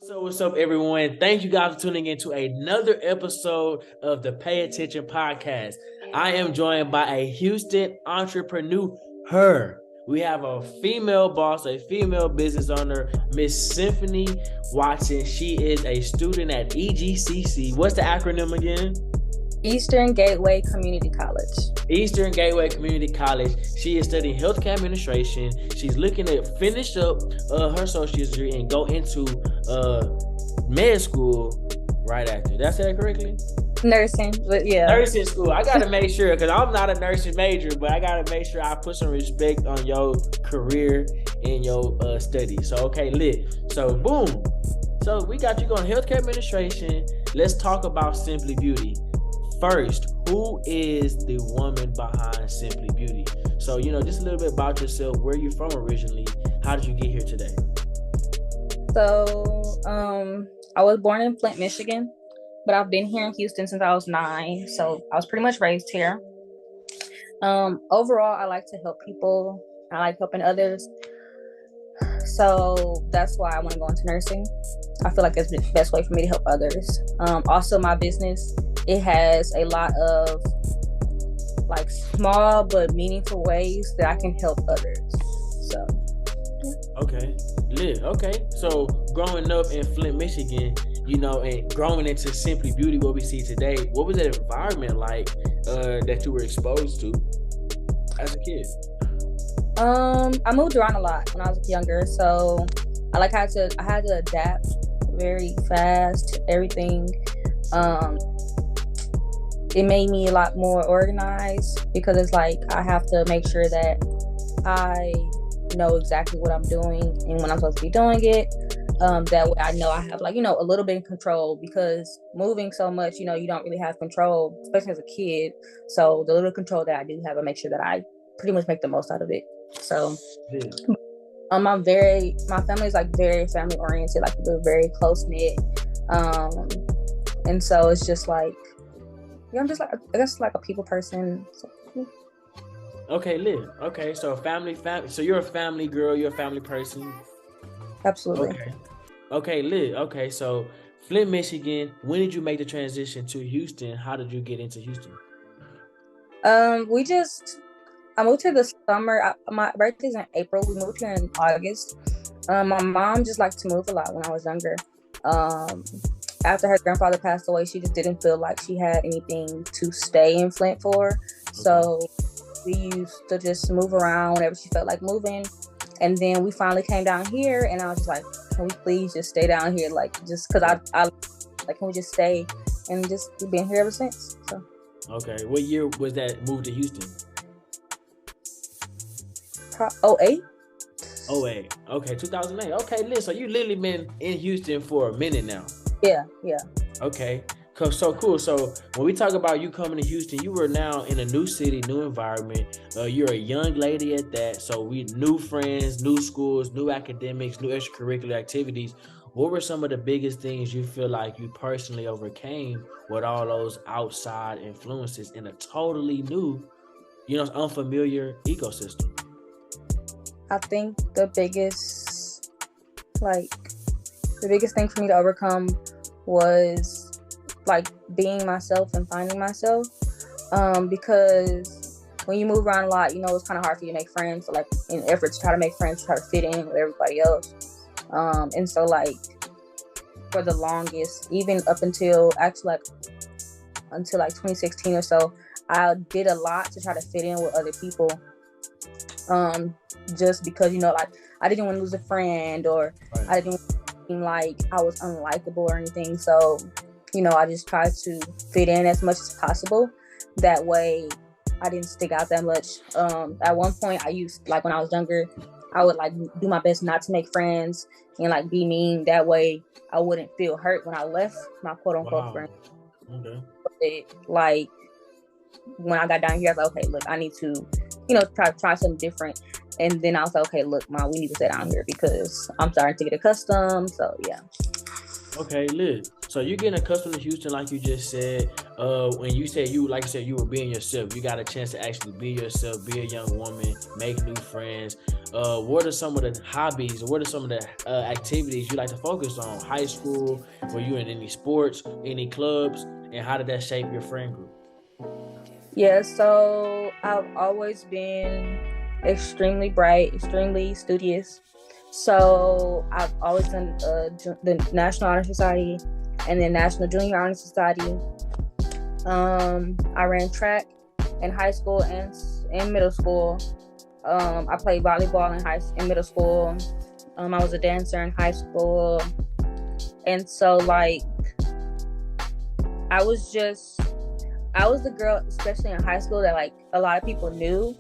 So what's up, everyone? Thank you guys for tuning into another episode of the Pay Attention Podcast. I am joined by a Houston entrepreneur. We have a female boss, a female business owner, Miss Symphony Watson. She is a student at EGCC. What's the acronym again? Eastern Gateway Community College. Eastern Gateway Community College. She is studying healthcare administration. She's looking to finish up her associate's degree and go into med school right after. Did I say that correctly? Nursing, but yeah. Nursing school. I got to make sure, because I'm not a nursing major, but I got to make sure I put some respect on your career and your studies. So, okay, lit. So, boom. So, we got you going healthcare administration. Let's talk about SympliBeauty. First, who is the woman behind SympliBeauty? So, just a little bit about yourself, where you're from originally. How did you get here today? So, I was born in Flint, Michigan, but I've been here in Houston since I was 9. So I was pretty much raised here. Overall, I like to help people. I like helping others. So that's why I want to go into nursing. I feel like it's the best way for me to help others. Also, my business, it has a lot of like small but meaningful ways that I can help others. So, yeah. Okay, lit. Okay, so growing up in Flint, Michigan, and growing into SympliBeauty, what we see today, what was that environment like that you were exposed to as a kid? I moved around a lot when I was younger, so I had to adapt very fast to everything. It made me a lot more organized because it's like I have to make sure that I know exactly what I'm doing and when I'm supposed to be doing it. That way I know I have a little bit of control, because moving so much, you don't really have control, especially as a kid. So the little control that I do have, I make sure that I pretty much make the most out of it. So my family is very family oriented, we're very close knit. And so it's just I'm just I guess a people person. So, yeah. Okay, lit. Okay, so family. So you're a family girl. You're a family person. Absolutely. Okay, lit. Okay, so Flint, Michigan. When did you make the transition to Houston? How did you get into Houston? I moved here this summer. My birthday's in April. We moved here in August. My mom just liked to move a lot when I was younger. After her grandfather passed away, she just didn't feel like she had anything to stay in Flint for. Okay. So we used to just move around whenever she felt like moving. And then we finally came down here, and I was just like, can we please just stay down here? Just because I can we just stay? And just we've been here ever since. So. Okay. What year was that move to Houston? 08. 08. Okay, 2008. Okay, listen, so you literally been in Houston for a minute now. Yeah. Okay, so cool. So when we talk about you coming to Houston, you were now in a new city, new environment. You're a young lady at that. So we new friends, new schools, new academics, new extracurricular activities. What were some of the biggest things you feel like you personally overcame with all those outside influences in a totally new, unfamiliar ecosystem? I think the biggest thing for me to overcome was being myself and finding myself. Because when you move around a lot, it's kind of hard for you to make friends. So in an effort to try to make friends, try to fit in with everybody else. And so for the longest, even up until 2016 or so, I did a lot to try to fit in with other people. Just because, I didn't want to lose a friend, or right. I didn't seem like I was unlikable or anything. So, I just tried to fit in as much as possible. That way I didn't stick out that much. At one point I used, when I was younger, I would do my best not to make friends and be mean. That way I wouldn't feel hurt when I left my quote unquote friend. Okay. But, when I got down here, I was like, okay, look, I need to, try something different. And then I was like, okay, look, Mom, we need to stay down here because I'm starting to get accustomed. So, yeah. Okay, lit. So you're getting accustomed to Houston, like you just said. when you said you, like you said, you were being yourself, you got a chance to actually be yourself, be a young woman, make new friends. What are some of the hobbies, or what are some of the activities you like to focus on? High school, were you in any sports, any clubs, and how did that shape your friend group? Yeah, so I've always been extremely bright, extremely studious. So I've always done the National Honor Society and the National Junior Honor Society. I ran track in high school and in middle school. I played volleyball in middle school. I was a dancer in high school. And so like I was the girl, especially in high school, that like a lot of people knew,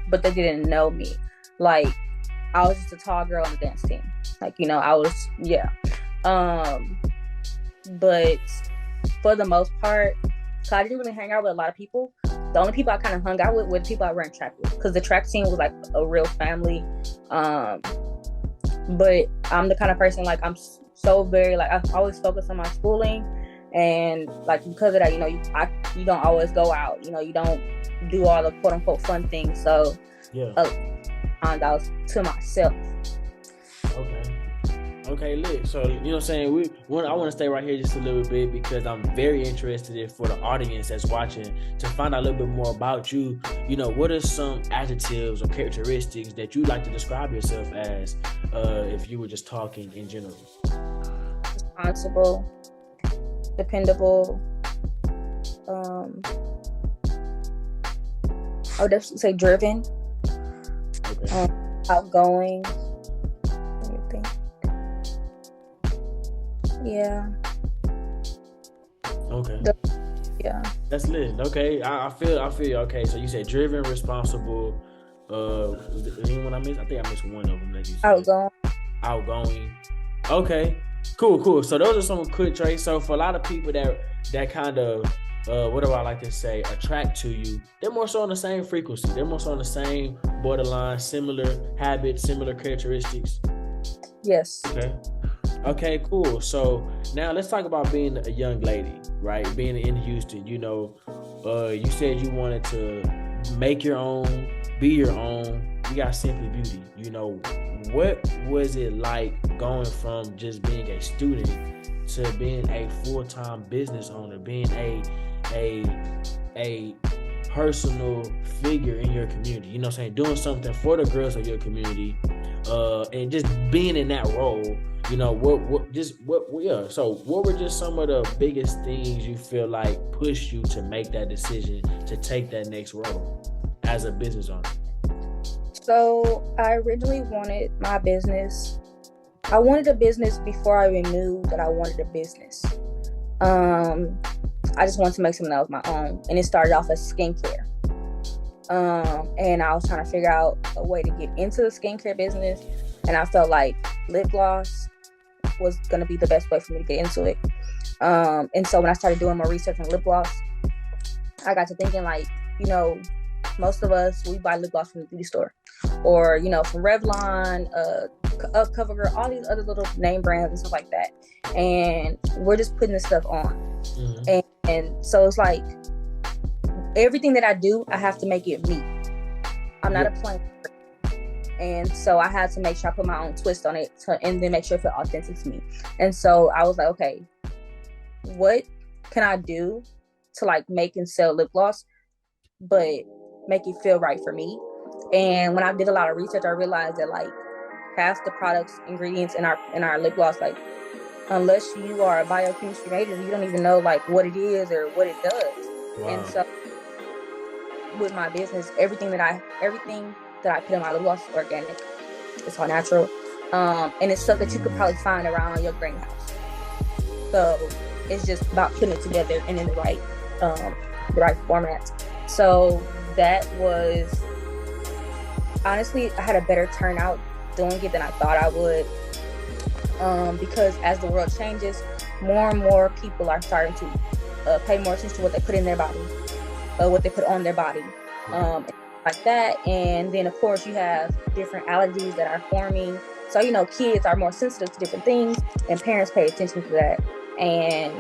but they didn't know me. Like I was just a tall girl on the dance team. Like, you know, I was, yeah. But for the most part, so I didn't really hang out with a lot of people. The only people I kind of hung out with were the people I ran track with, because the track team was like a real family. But I'm the kind of person, like, I'm so very, like, I always focus on my schooling. And like, because of that, you know, you don't always go out, you know, you don't do all the quote unquote fun things. So Yeah. I was to myself. Okay, lit. So, you know what I'm saying? I want to stay right here just a little bit, because I'm very interested in, for the audience that's watching, to find out a little bit more about you. You know, what are some adjectives or characteristics that you like to describe yourself as, if you were just talking in general? Responsible, dependable. I would definitely say driven. Okay. Outgoing. Let me think. Yeah. Okay. Yeah. That's lit. Okay. I feel you. Okay. So you said driven, responsible. Was there anyone I missed? I think I missed one of them that you said. Outgoing. Okay. Cool. So those are some quick traits. So for a lot of people that kind of, what do I like to say, attract to you, they're more so on the same frequency. They're more so on the same borderline, similar habits, similar characteristics. Yes. Okay, cool. So now let's talk about being a young lady, right? Being in Houston, you know, you said you wanted to make your own, be your own. You got SympliBeauty. You know, what was it like going from just being a student to being a full-time business owner, being a personal figure in your community? You know what I'm saying? Doing something for the girls of your community, and just being in that role. You know, so what were just some of the biggest things you feel like pushed you to make that decision to take that next role as a business owner? So I originally wanted my business. I wanted a business before I even knew that I wanted a business. I just wanted to make something that was my own. And it started off as skincare. And I was trying to figure out a way to get into the skincare business. And I felt like lip gloss was going to be the best way for me to get into it. And so when I started doing more research on lip gloss, I got to thinking, like, you know, most of us, we buy lip gloss from the beauty store, or, you know, from Revlon, CoverGirl, all these other little name brands and stuff like that. And we're just putting this stuff on. Mm-hmm. And so it's like, everything that I do, I have to make it me. I'm not a plain. And so I had to make sure I put my own twist on it, and then make sure it felt authentic to me. And so I was like, okay, what can I do to like make and sell lip gloss, but make it feel right for me? And when I did a lot of research, I realized that like half the products, ingredients in our lip gloss, like, unless you are a biochemistry major, you don't even know like what it is or what it does. Wow. And so with my business, everything that I put in my lip gloss is organic. It's all natural. And it's stuff that you could probably find around your greenhouse. So it's just about putting it together and in the right format. So that was, honestly, I had a better turnout doing it than I thought I would. Because as the world changes, more and more people are starting to pay more attention to what they put in their body, what they put on their body. Like that. And then of course you have different allergies that are forming. So, you know, kids are more sensitive to different things, and parents pay attention to that. And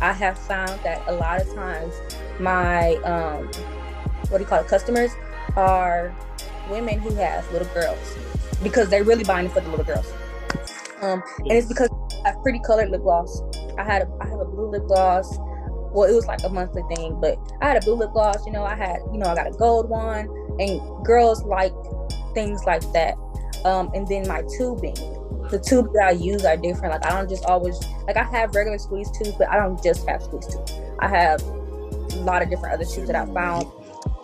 I have found that a lot of times my customers are women who have little girls, because they're really buying it for the little girls. And it's because I have pretty colored lip gloss. I have a blue lip gloss. Well, it was like a monthly thing, but I had a blue lip gloss. I got a gold one, and girls like things like that. And then my tubing. The tubes that I use are different. Like, I don't just always, like, I have regular squeeze tubes, but I don't just have squeeze tubes. I have a lot of different other tubes that I found,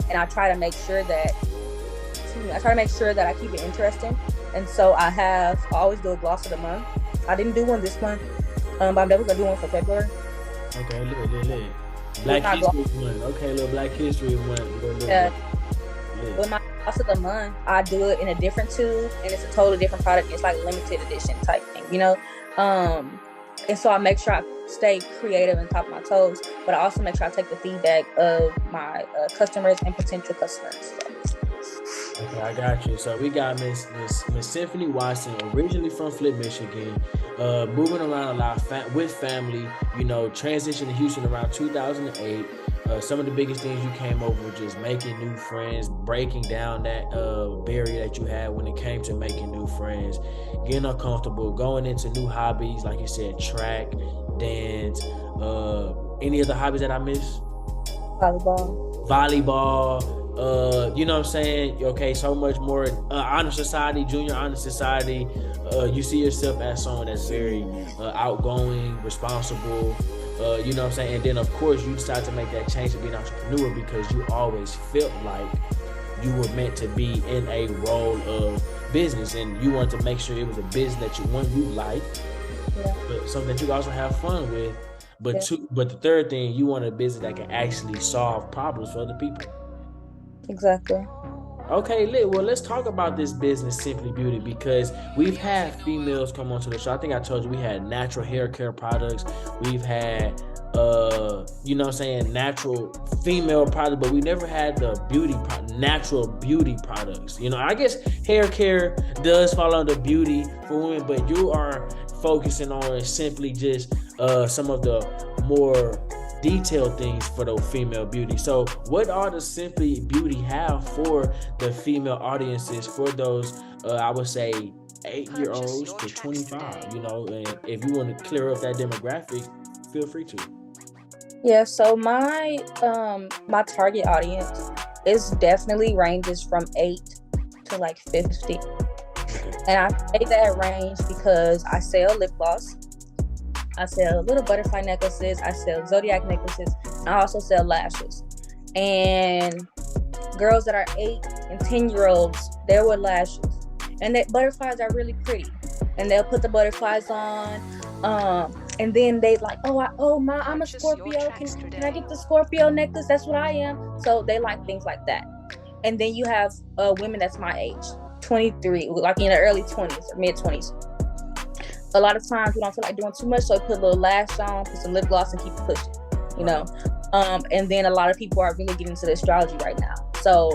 and I try to make sure that I keep it interesting. And so I always do a gloss of the month. I didn't do one this month, but I'm definitely gonna do one for February. Okay, lit. Black History Month. Okay, little Black History Month. Yeah. With my gloss of the month, I do it in a different tube, and it's a totally different product. It's like limited edition type thing, and so I make sure I stay creative and top of my toes, but I also make sure I take the feedback of my customers and potential customers. So. Okay, I got you. So we got Miss Symphony Watson, originally from Flint, Michigan, moving around a lot with family, transitioned to Houston around 2008. Some of the biggest things you came over were just making new friends, breaking down that barrier that you had when it came to making new friends, getting uncomfortable, going into new hobbies, like you said, track, dance, any other hobbies that I missed? Volleyball. You know what I'm saying? Okay, so much more. Honor Society, Junior Honor Society. You see yourself as someone that's very outgoing, responsible. You know what I'm saying? And then, of course, you decide to make that change to be an entrepreneur because you always felt like you were meant to be in a role of business, and you wanted to make sure it was a business that you liked, but something that you also have fun with. But but the third thing, you want a business that can actually solve problems for other people. Exactly. Okay, well, let's talk about this business, SympliBeauty, because we've had females come onto the show. I think I told you we had natural hair care products. We've had, natural female products, but we never had the natural beauty products. I guess hair care does fall under beauty for women, but you are focusing on simply just some of the more detailed things for the female beauty. So what are the SympliBeauty have for the female audiences, for those I would say 8-year-olds to 25, and if you want to clear up that demographic, feel free to. Yeah, so my target audience is definitely ranges from 8 to like 50. And I say that range because I sell lip gloss, I sell little butterfly necklaces, I sell zodiac necklaces, and I also sell lashes. And girls that are 8 and 10-year-olds, they wear lashes. And the butterflies are really pretty. And they'll put the butterflies on. And then they like, I'm a Scorpio. Can I get the Scorpio necklace? That's what I am. So they like things like that. And then you have women that's my age, 23, like in the early 20s or mid 20s. A lot of times we don't feel like doing too much, so we put a little lash on, put some lip gloss, and keep it pushing, And then a lot of people are really getting into the astrology right now. So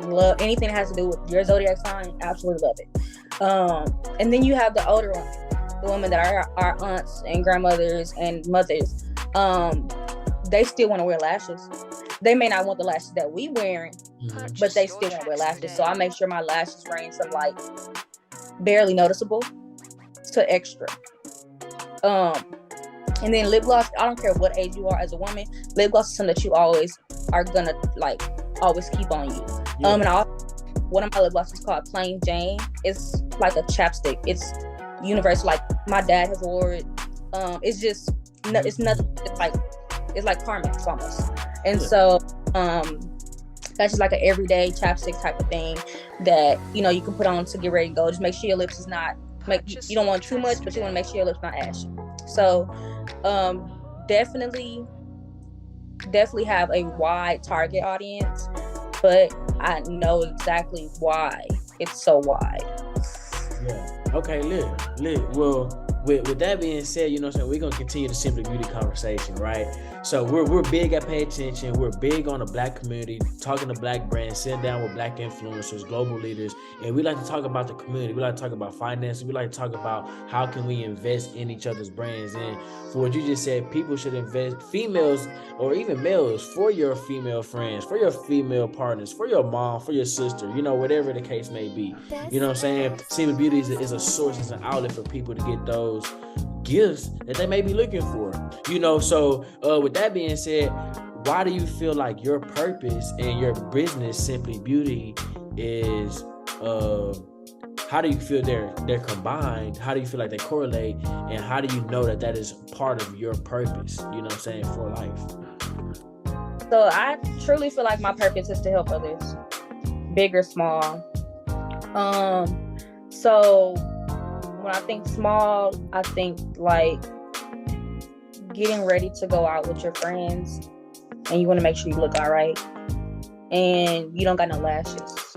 love anything that has to do with your zodiac sign, absolutely love it. And then you have the older women, the women that are our aunts and grandmothers and mothers. They still want to wear lashes. They may not want the lashes that we wearing, but they still want to wear lashes. So I make sure my lashes range from like barely noticeable to extra. And then lip gloss, I don't care what age you are as a woman, lip gloss is something that you always are gonna always keep on you. And one of my lip glosses is called Plain Jane. It's like a chapstick. It's universal. Like my dad has wore it. It's just it's nothing. It's like Carmex almost. And so that's just like an everyday chapstick type of thing that you can put on to get ready to go. Just make sure your lips is not you don't want too much, but you want to make sure your lips not ashy. So definitely have a wide target audience, but I know exactly why it's so wide. Yeah. Okay, lit. Well, with that being said, you know what I'm saying, we're gonna continue the Simply Beauty conversation, right? So we're big at pay attention, we're big on the Black community, talking to Black brands, sitting down with Black influencers, global leaders, and we like to talk about the community, we like to talk about finances, we like to talk about how can we invest in each other's brands. And for what you just said, people should invest, females or even males, for your female friends, for your female partners, for your mom, for your sister, you know, whatever the case may be. You know what I'm saying? Simply Beauty is a source, is an outlet for people to get those gifts that they may be looking for. You know, so with that being said, why do you feel like your purpose and your business, Simply Beauty, is how do you feel they're combined? How do you feel like they correlate? And how do you know that that is part of your purpose, you know what I'm saying, for life? So I truly feel like my purpose is to help others, big or small. So when I think small, I think like getting ready to go out with your friends and you want to make sure you look all right and you don't got no lashes.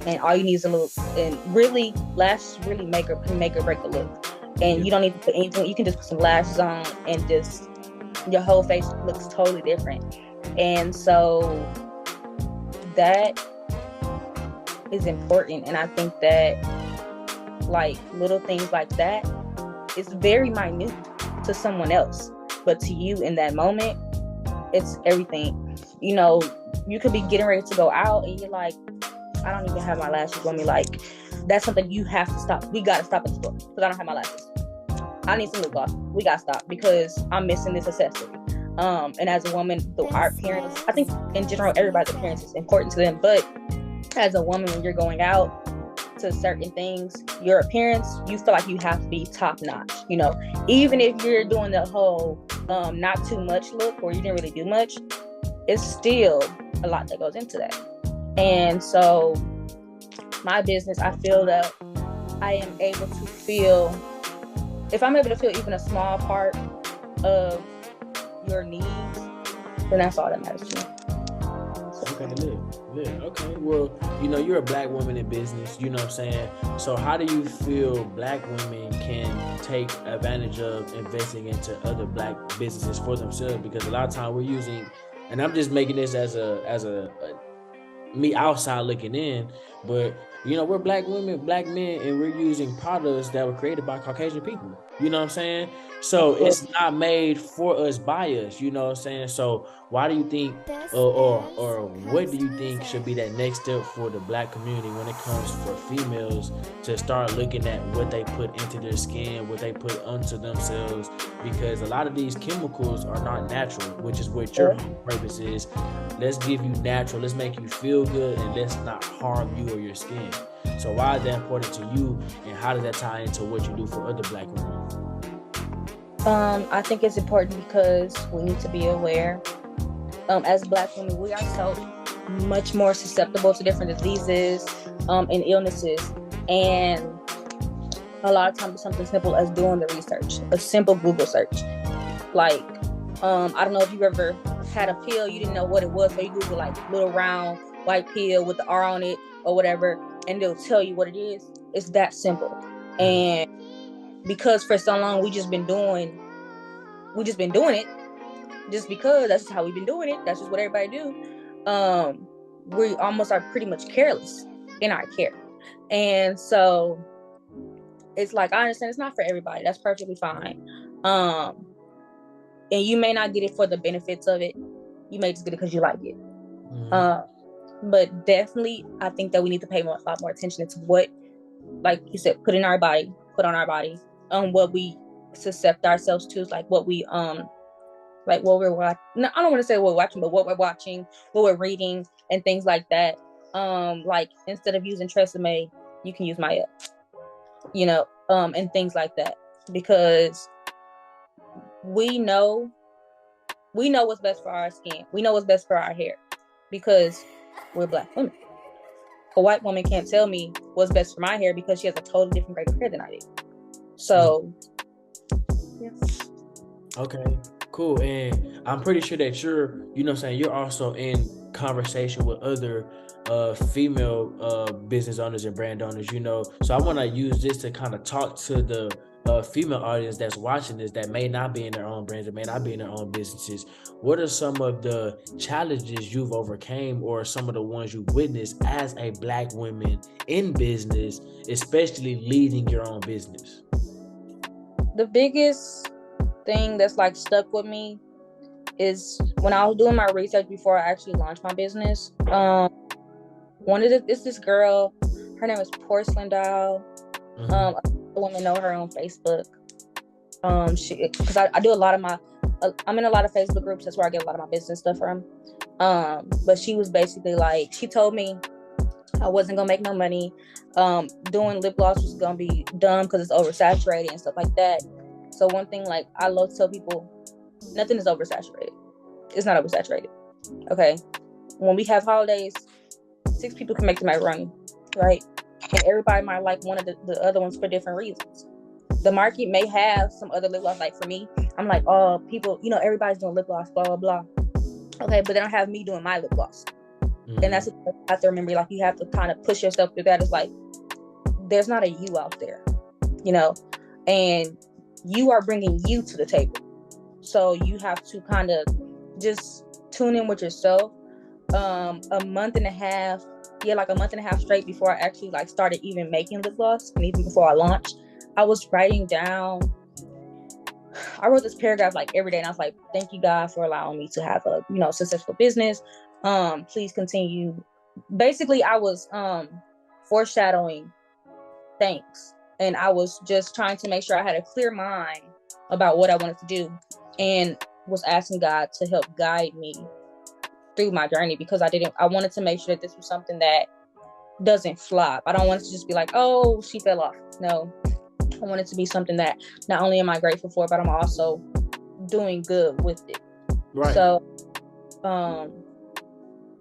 And all you need is a look, and really lashes really make or break a look. And you don't need to put anything, you can just put some lashes on and just your whole face looks totally different. And so that is important. And I think that like little things like that is very minute to someone else, but to you in that moment, it's everything. You know, you could be getting ready to go out and you're like, I don't even have my lashes on me. Like, that's something you have to stop. We got to stop at the store because I don't have my lashes. I need some lip gloss. We got to stop because I'm missing this accessory. And as a woman, our parents, I think in general, everybody's appearance is important to them. But as a woman, when you're going out to certain things, your appearance, you feel like you have to be top notch. You know, even if you're doing the whole not too much look or you didn't really do much, it's still a lot that goes into that. And so my business, I feel that I am able to feel, if I'm able to feel even a small part of your needs, then that's all that matters to me. Okay, okay. Well, you know, you're a Black woman in business, you know what I'm saying? So how do you feel Black women can take advantage of investing into other Black businesses for themselves? Because a lot of time we're using, and I'm just making this as a me outside looking in, but you know, we're Black women, Black men, and we're using products that were created by Caucasian people. You know what I'm saying? So it's not made for us, by us. You know what I'm saying? So why do you think, or what do you think should be that next step for the Black community when it comes for females to start looking at what they put into their skin, what they put onto themselves? Because a lot of these chemicals are not natural, which is what your purpose is. Let's give you natural. Let's make you feel good, and let's not harm you or your skin. So why is that important to you, and how does that tie into what you do for other Black women? I think it's important because we need to be aware. As Black women, we are so much more susceptible to different diseases and illnesses. And a lot of times it's something simple as doing the research, a simple Google search. Like, I don't know if you ever had a pill, you didn't know what it was, but you Google like little round white pill with the R on it or whatever, and they'll tell you what it is. It's that simple. And because for so long we just been doing it just because that's just how we've been doing it, that's just what everybody do, we almost are pretty much careless in our care. And so it's like, I understand it's not for everybody, that's perfectly fine, and you may not get it for the benefits of it, you may just get it because you like it. But definitely I think that we need to pay a lot more attention to what, like you said, put on our body, what we suscept ourselves to, like what we like what we're watching. No, I don't want to say what we're watching, but what we're watching, what we're reading, and things like that. Like instead of using Tresemme, you can use Maya, you know, and things like that, because we know what's best for our skin. We know what's best for our hair because we're Black women. A white woman can't tell me what's best for my hair because she has a totally different grade of hair than I do. So, yeah. Okay, cool. And I'm pretty sure that you're, you know what I'm saying, you're also in conversation with other female business owners and brand owners, you know. So I want to use this to kind of talk to the female audience that's watching this that may not be in their own brands, or may not be in their own businesses, what are some of the challenges you've overcame, or some of the ones you witnessed as a Black woman in business, especially leading your own business? The biggest thing that's like stuck with me is when I was doing my research before I actually launched my business. It's this girl, her name is Porcelain Doll. A woman know her on Facebook. Because I do a lot of I'm in a lot of Facebook groups. That's where I get a lot of my business stuff from. But she was basically like, she told me I wasn't gonna make no money. Doing lip gloss was gonna be dumb because it's oversaturated and stuff like that. So one thing, like, I love to tell people, nothing is oversaturated. It's not oversaturated. Okay. When we have holidays, 6 people can make the macaroni, right? And everybody might like one of the other ones for different reasons. The market may have some other lip gloss. Like for me, I'm like, oh, people, everybody's doing lip gloss, blah, blah, blah. Okay, but they don't have me doing my lip gloss. And that's what you have to remember. Like, you have to kind of push yourself through that. It's like, there's not a you out there, and you are bringing you to the table. So you have to kind of just tune in with yourself. A month and a half straight before I actually started even making lip gloss, and even before I launched, I was writing down. I wrote this paragraph every day, and I was like, "Thank you, God, for allowing me to have a successful business. Please continue." Basically, I was foreshadowing thanks, and I was just trying to make sure I had a clear mind about what I wanted to do, and was asking God to help guide me through my journey, because I wanted to make sure that this was something that doesn't flop. I don't want it to just be like, oh, she fell off. No, I want it to be something that not only am I grateful for, but I'm also doing good with it. Right. So,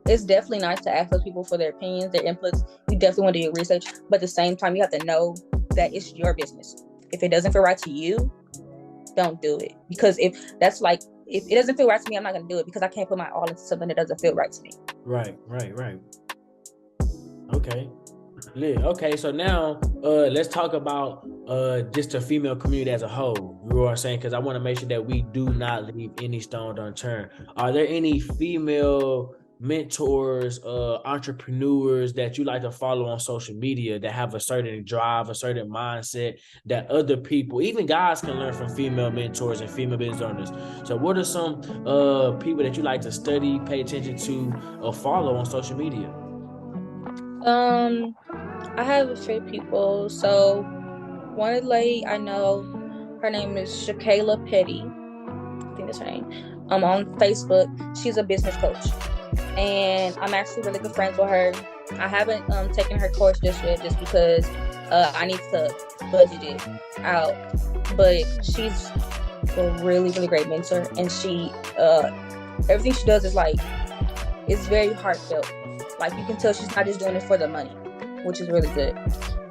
it's definitely nice to ask those people for their opinions, their inputs. You definitely want to do your research, but at the same time, you have to know that it's your business. If it doesn't feel right to you, don't do it. Because if it doesn't feel right to me, I'm not going to do it, because I can't put my all into something that doesn't feel right to me. Right. Okay, so now let's talk about just the female community as a whole. You know what I'm saying? Because I want to make sure that we do not leave any stone unturned. Are there any female mentors, entrepreneurs that you like to follow on social media that have a certain drive, a certain mindset that other people, even guys, can learn from female mentors and female business owners? So what are some people that you like to study, pay attention to, or follow on social media? I have a few people. So one lady I know, her name is Shakayla Petty. I think that's her name. On Facebook. She's a business coach, and I'm actually really good friends with her. I haven't taken her course just yet, just because I need to budget it out. But she's a really, really great mentor, and she everything she does is it's very heartfelt. You can tell she's not just doing it for the money, which is really good.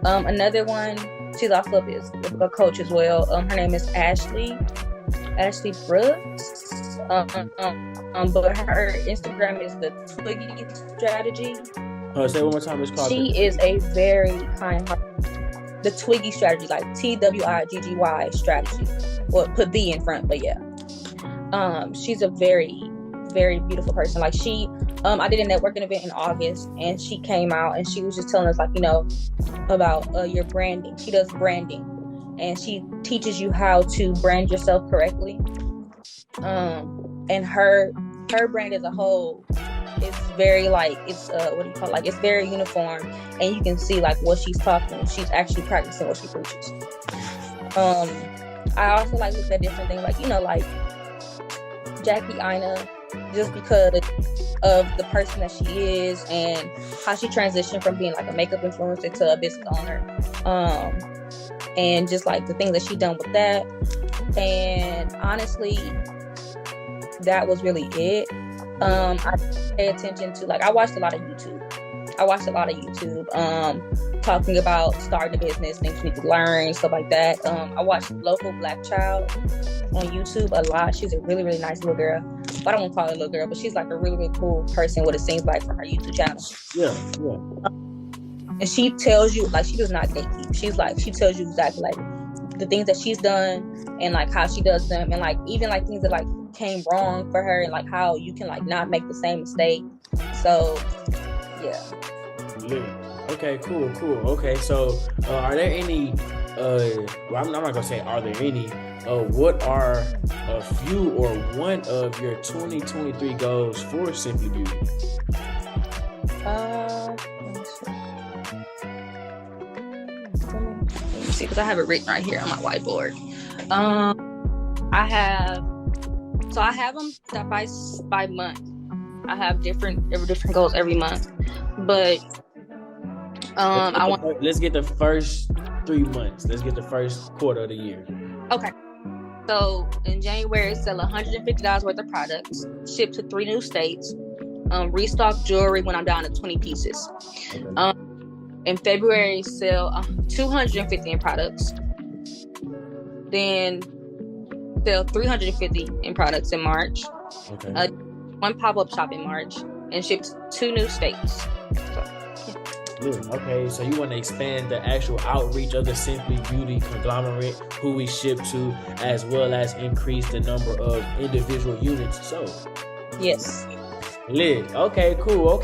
Another one, she's also a coach as well. Her name is Ashley Brooks. But her Instagram is the Twiggy Strategy. Say one more time. It's called. She is a very kind-hearted. The Twiggy Strategy, TWIGGY strategy. Well, put the in front, but yeah. She's a very, very beautiful person. I did a networking event in August, and she came out and she was just telling us about your branding. She does branding, and she teaches you how to brand yourself correctly. And her brand as a whole is very it's very uniform, and you can see what she's talking. She's actually practicing what she preaches. I also look at different things Jackie Ina, just because of the person that she is and how she transitioned from being a makeup influencer to a business owner, and just the things that she done with that. And honestly, that was really it. I pay attention to I watched a lot of YouTube. Talking about starting a business, things you need to learn, stuff like that. I watched Local Black Child on YouTube a lot. She's a really, really nice little girl. But I don't want to call her a little girl, but she's a really, really cool person, what it seems like, from her YouTube channel. Yeah. And she tells you, she does not gatekeep. She tells you exactly, the things that she's done and like how she does them, and like even like things that like came wrong for her, and like how you can like not make the same mistake. So yeah. Okay, cool. Okay, so are there any well, I'm not gonna say are there any, what are a few or one of your 2023 goals for Simply Beauty? Let me see, because I have it written right here on my whiteboard. I have them that by month. I have different goals every month, but let's get the first 3 months. Let's get the first quarter of the year. Okay. So in January, sell $150 worth of products, ship to 3 new states, restock jewelry when I'm down to 20 pieces. Okay. In February, sell 250 in products. Then sell 350 in products in March. Okay. 1 pop-up shop in March, and ship to 2 new states. Okay, so you want to expand the actual outreach of the Simply Beauty conglomerate, who we ship to, as well as increase the number of individual units sold. Yes. Lit. Okay, cool.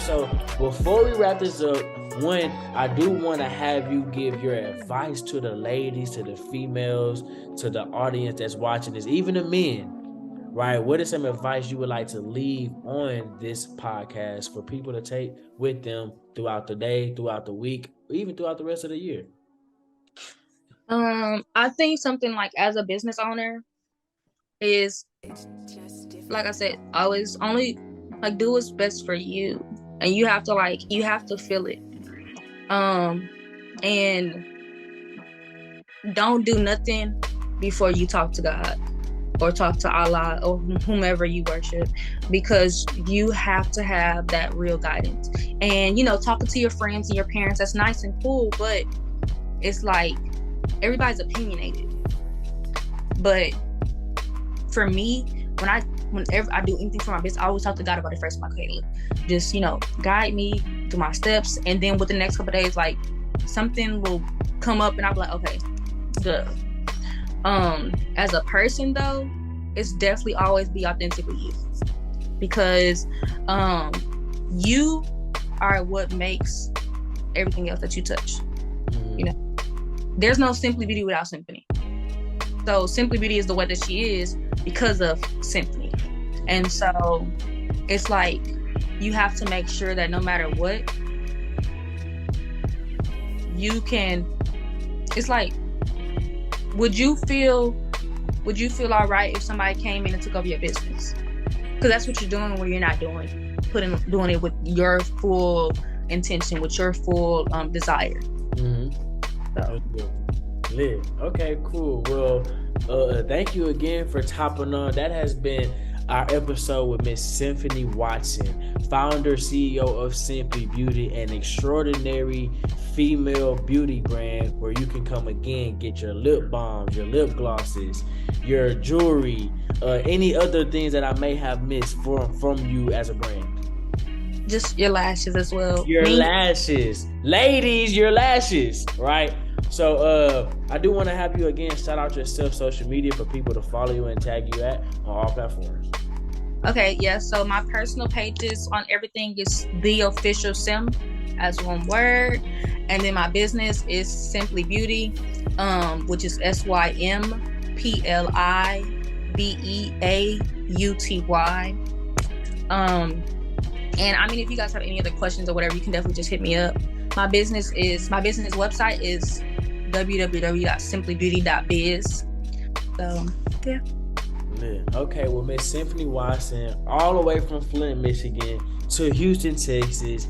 So before we wrap this up, one, I do want to have you give your advice to the ladies, to the females, to the audience that's watching this, even the men. Right, what is some advice you would like to leave on this podcast for people to take with them throughout the day, throughout the week, or even throughout the rest of the year? I think something like, as a business owner, is, like I said, always only like do what's best for you, and you have to feel it. And don't do nothing before you talk to God or talk to Allah or whomever you worship, because you have to have that real guidance. And, talking to your friends and your parents, that's nice and cool, but it's like everybody's opinionated. But for me, whenever I do anything for my business, I always talk to God about it first. I'm like, hey, look, just, guide me through my steps. And then within the next couple of days, like, something will come up and I'll be like, okay, good. As a person though, it's definitely always be authentically you, because you are what makes everything else that you touch. There's no Simply Beauty without Symphony. So Simply Beauty is the way that she is because of Symphony. And so it's like you have to make sure that no matter what, you can, it's like, would you feel all right if somebody came in and took over your business? Because that's what you're doing when you're not doing it with your full intention, with your full desire. So. Lit. Okay, cool. Well, thank you again for topping on. That has been our episode with Miss Symphony Watson, founder, CEO of Simply Beauty, an extraordinary female beauty brand where you can come again, get your lip balms, your lip glosses, your jewelry, any other things that I may have missed from you as a brand. Just your lashes as well. Lashes. Ladies, your lashes, right? So I do want to have you again shout out yourself, social media, for people to follow you and tag you at on all platforms. Okay, yeah. So my personal pages on everything is The Official Sim, as one word. And then my business is Simply Beauty, which is SympliBeauty. And I mean, if you guys have any other questions or whatever, you can definitely just hit me up. My business website is www.simplybeauty.biz. So yeah. Okay, well, Miss Symphony Watson, all the way from Flint, Michigan to Houston, Texas.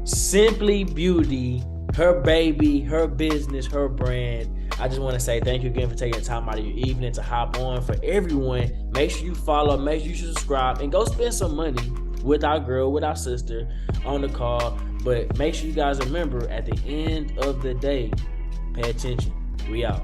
Simply Beauty, her baby, her business, her brand. I just want to say thank you again for taking the time out of your evening to hop on. For everyone, make sure you follow, make sure you subscribe, and go spend some money with our girl, with our sister on the call. But make sure you guys remember, at the end of the day, pay attention. We out.